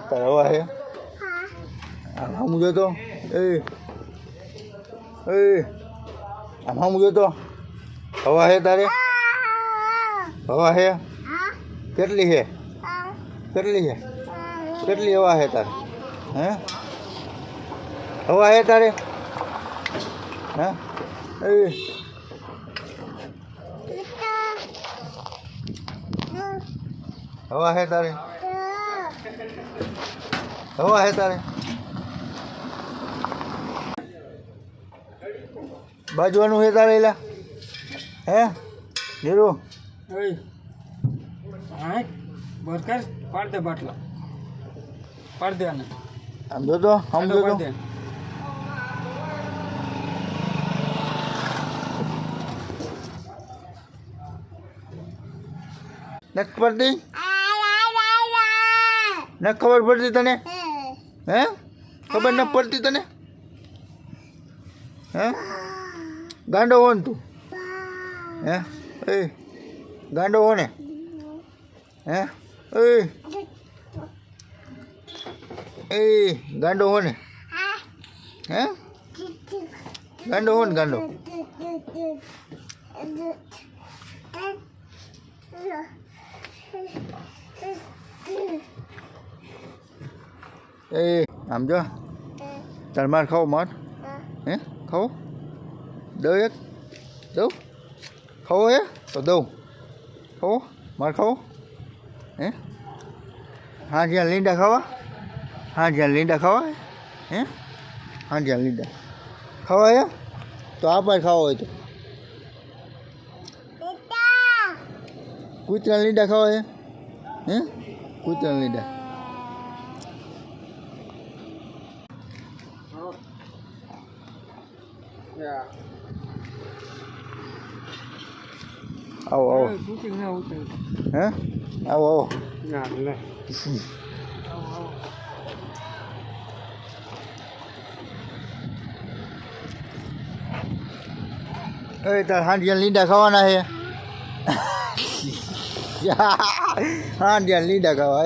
તારે હવા હે આમ સામું જોતો આમ સામું જોતો હવા હે તારે હવા હે કેટલી હે કેટલી હવા હે તારે હે હવા હે તારે હે હવા હે તારે હવા હે તારે બાજવાનું હે તારે એલા હે નીરુ બરકર પાડ દે બાટલો પાડ દે આને આમ જોતો નથી પડતી ન ખબર પડતી તને હે ખબર ન પડતી તને હે ગાંડો હો ને તું હે ગાંડો હો ને હે ગાંડો હો ને હે ગાંડો હો ને ગાંડો આમ જો તાર માર ખાઓ માર હે ખાઓ દઉં એક દઉં ખાઓ હે તો દઉં ખાઓ માર ખાઓ હે હા જ્યાં લીંડા ખાવા હે હા જ્યાં લીંડા ખાવા હે તો આપણે ખાવા હોય તો કૂતરા લીંડા ખાવા હે કૂતરા લીંડા આવો હે આવો તાર હાંડિયા લીંડા ખાવાના છે હાંડિયા લીંડા ખાવા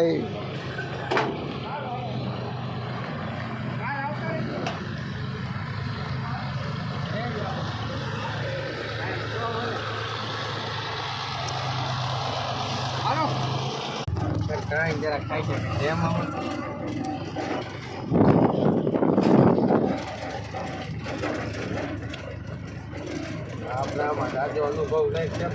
જરા ખાઈ છે એમાં આપણા દાદો અનુભવ નહીં કેમ